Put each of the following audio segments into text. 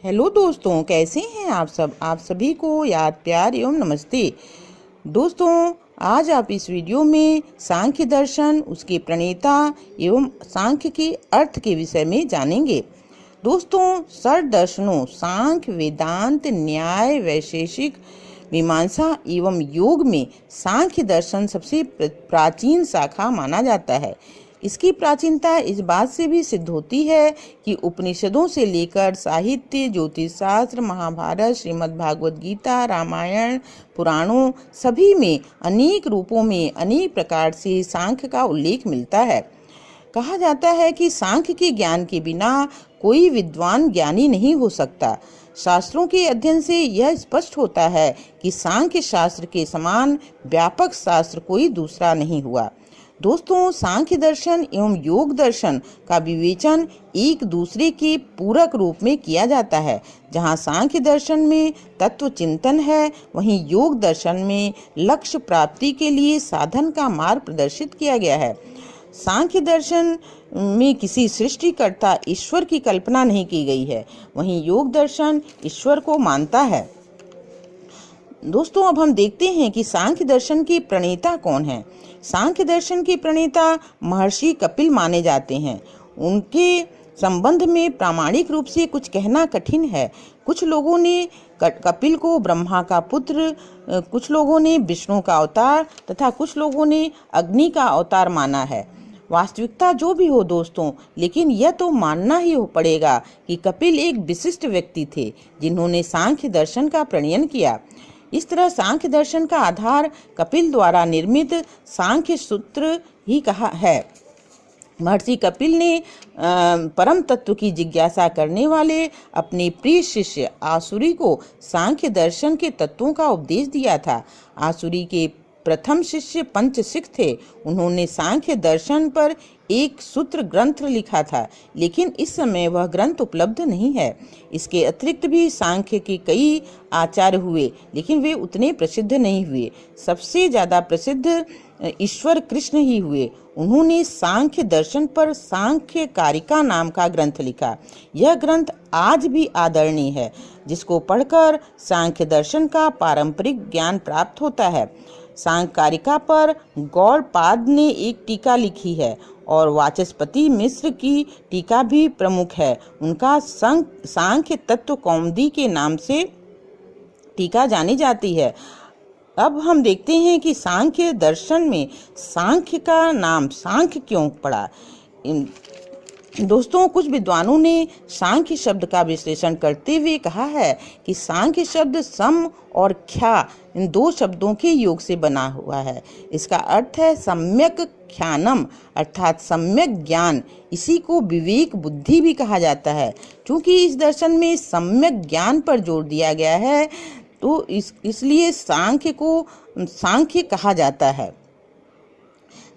Hello दोस्तों, कैसे हैं आप सब। आप सभी को याद प्यार एवं नमस्ते। दोस्तों, आज आप इस वीडियो में सांख्य दर्शन, उसके प्रणेता एवं सांख्य के अर्थ के विषय में जानेंगे। दोस्तों, षड दर्शनों सांख्य, वेदांत, न्याय, वैशेषिक, मीमांसा एवं योग में सांख्य दर्शन सबसे प्राचीन शाखा माना जाता है। इसकी प्राचीनता इस बात से भी सिद्ध होती है कि उपनिषदों से लेकर साहित्य, ज्योतिष शास्त्र, महाभारत, श्रीमद् भागवत गीता, रामायण, पुराणों सभी में अनेक रूपों में अनेक प्रकार से सांख्य का उल्लेख मिलता है। कहा जाता है कि सांख्य के ज्ञान के बिना कोई विद्वान ज्ञानी नहीं हो सकता। शास्त्रों के अध्ययन से यह स्पष्ट होता है कि सांख्य शास्त्र के समान व्यापक शास्त्र कोई दूसरा नहीं हुआ। दोस्तों, सांख्य दर्शन एवं योग दर्शन का विवेचन एक दूसरे के पूरक रूप में किया जाता है। जहाँ सांख्य दर्शन में तत्व चिंतन है, वहीं योग दर्शन में लक्ष्य प्राप्ति के लिए साधन का मार्ग प्रदर्शित किया गया है। सांख्य दर्शन में किसी सृष्टिकर्ता ईश्वर की कल्पना नहीं की गई है, वहीं योग दर्शन ईश्वर को मानता है। दोस्तों, अब हम देखते हैं कि सांख्य दर्शन के प्रणेता कौन हैं। सांख्य दर्शन के प्रणेता महर्षि कपिल माने जाते हैं। उनके संबंध में प्रामाणिक रूप से कुछ कहना कठिन है। कुछ लोगों ने कपिल को ब्रह्मा का पुत्र, कुछ लोगों ने विष्णु का अवतार तथा कुछ लोगों ने अग्नि का अवतार माना है। वास्तविकता जो भी हो दोस्तों, लेकिन यह तो मानना ही पड़ेगा कि कपिल एक विशिष्ट व्यक्ति थे जिन्होंने सांख्य दर्शन का प्रणयन किया। इस तरह सांख्य दर्शन का आधार कपिल द्वारा निर्मित सांख्य सूत्र ही कहा है। महर्षि कपिल ने परम तत्व की जिज्ञासा करने वाले अपने प्रिय शिष्य आसुरी को सांख्य दर्शन के तत्वों का उपदेश दिया था। आसुरी के प्रथम शिष्य पंचशिख थे। उन्होंने सांख्य दर्शन पर एक सूत्र ग्रंथ लिखा था, लेकिन इस समय वह ग्रंथ उपलब्ध नहीं है। इसके अतिरिक्त भी सांख्य के कई आचार्य हुए, लेकिन वे उतने प्रसिद्ध नहीं हुए। सबसे ज्यादा प्रसिद्ध ईश्वर कृष्ण ही हुए। उन्होंने सांख्य दर्शन पर सांख्य कारिका नाम का ग्रंथ लिखा। यह ग्रंथ आज भी आदरणीय है, जिसको पढ़कर सांख्य दर्शन का पारंपरिक ज्ञान प्राप्त होता है। सांख्य कारिका पर गौड़पाद ने एक टीका लिखी है और वाचस्पति मिश्र की टीका भी प्रमुख है। उनका सांख्य तत्व कौमुदी के नाम से टीका जानी जाती है। अब हम देखते हैं कि सांख्य दर्शन में सांख्य का नाम सांख्य क्यों पड़ा। दोस्तों, कुछ विद्वानों ने सांख्य शब्द का विश्लेषण करते हुए कहा है कि सांख्य शब्द सम और ख्या इन दो शब्दों के योग से बना हुआ है। इसका अर्थ है सम्यक ख्यानम, अर्थात सम्यक ज्ञान। इसी को विवेक बुद्धि भी कहा जाता है। क्योंकि इस दर्शन में सम्यक ज्ञान पर जोर दिया गया है, तो इसलिए सांख्य को सांख्य कहा जाता है।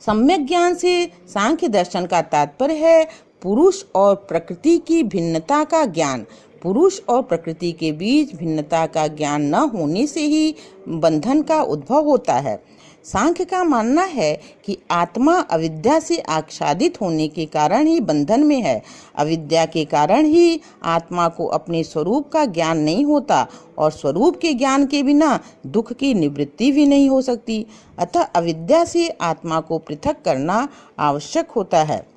सम्यक ज्ञान से सांख्य दर्शन का तात्पर्य है पुरुष और प्रकृति की भिन्नता का ज्ञान। पुरुष और प्रकृति के बीच भिन्नता का ज्ञान न होने से ही बंधन का उद्भव होता है। सांख्य का मानना है कि आत्मा अविद्या से आच्छादित होने के कारण ही बंधन में है। अविद्या के कारण ही आत्मा को अपने स्वरूप का ज्ञान नहीं होता, और स्वरूप के ज्ञान के बिना दुख की निवृत्ति भी नहीं हो सकती। अतः अविद्या से आत्मा को पृथक करना आवश्यक होता है।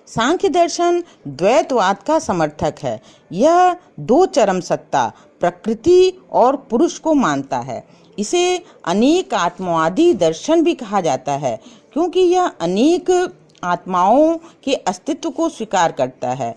सांख्य दर्शन द्वैतवाद का समर्थक है। यह दो चरम सत्ता प्रकृति और पुरुष को मानता है। इसे अनेक आत्मवादी दर्शन भी कहा जाता है, क्योंकि यह अनेक आत्माओं के अस्तित्व को स्वीकार करता है।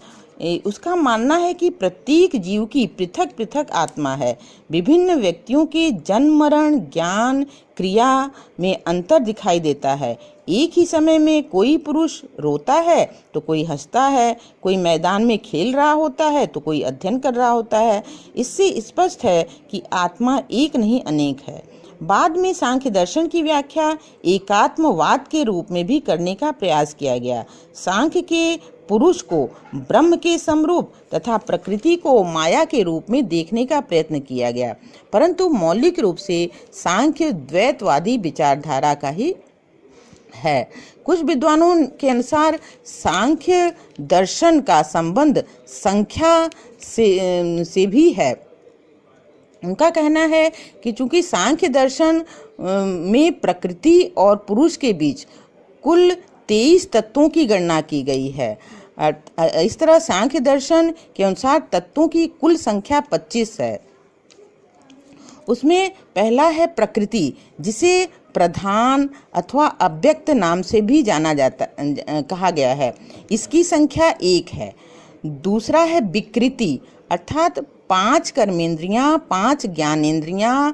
उसका मानना है कि प्रत्येक जीव की पृथक पृथक आत्मा है। विभिन्न व्यक्तियों के जन्म, मरण, ज्ञान, क्रिया में अंतर दिखाई देता है। एक ही समय में कोई पुरुष रोता है तो कोई हंसता है, कोई मैदान में खेल रहा होता है तो कोई अध्ययन कर रहा होता है। इससे स्पष्ट है कि आत्मा एक नहीं अनेक है। बाद में सांख्य दर्शन की व्याख्या एकात्मवाद के रूप में भी करने का प्रयास किया गया। सांख्य के पुरुष को ब्रह्म के समरूप तथा प्रकृति को माया के रूप में देखने का प्रयत्न किया गया, परंतु मौलिक रूप से सांख्य द्वैतवादी विचारधारा का ही है। कुछ विद्वानों के अनुसार सांख्य दर्शन का संबंध संख्या से भी है। उनका कहना है कि चूंकि सांख्य दर्शन में प्रकृति और पुरुष के बीच कुल 23 तत्वों की गणना की गई है। इस तरह सांख्य दर्शन के अनुसार तत्वों की कुल संख्या 25 है। उसमें पहला है प्रकृति, जिसे प्रधान अथवा अव्यक्त नाम से भी जाना जाता कहा गया है। इसकी संख्या 1 है। दूसरा है विकृति, अर्थात 5 कर्मेंद्रियां, 5 ज्ञानेंद्रियां,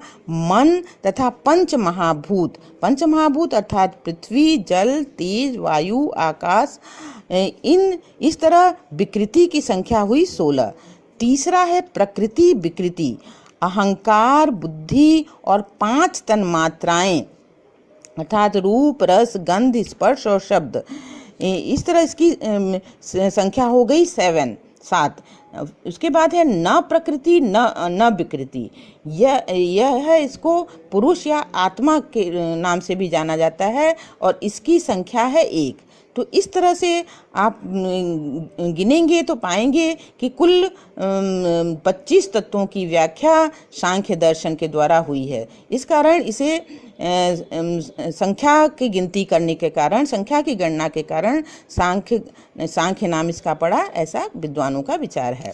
मन तथा पंच महाभूत अर्थात पृथ्वी, जल, तेज, वायु, आकाश, इस तरह विकृति की संख्या हुई 16। तीसरा है प्रकृति विकृति, अहंकार, बुद्धि और 5 तन्मात्राएं अर्थात रूप, रस, गंध, स्पर्श और शब्द। इस तरह इसकी संख्या हो गई 7। उसके बाद है न प्रकृति न विकृति। यह है, इसको पुरुष या आत्मा के नाम से भी जाना जाता है और इसकी संख्या है 1। तो इस तरह से आप गिनेंगे तो पाएंगे कि कुल 25 तत्वों की व्याख्या सांख्य दर्शन के द्वारा हुई है। इस कारण इसे संख्या की गिनती करने के कारण, संख्या की गणना के कारण सांख्य नाम इसका पड़ा, ऐसा विद्वानों का विचार है।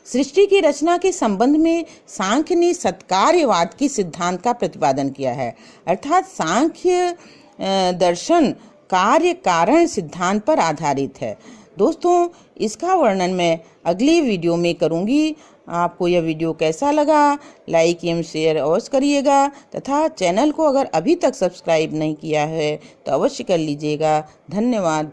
सृष्टि की रचना के संबंध में सांख्य ने सत्कार्यवाद के सिद्धांत का प्रतिपादन किया है। अर्थात सांख्य दर्शन कार्य कारण सिद्धांत पर आधारित है। दोस्तों, इसका वर्णन मैं अगली वीडियो में करूंगी। आपको यह वीडियो कैसा लगा, लाइक एवं शेयर अवश्य करिएगा तथा चैनल को अगर अभी तक सब्सक्राइब नहीं किया है तो अवश्य कर लीजिएगा। धन्यवाद।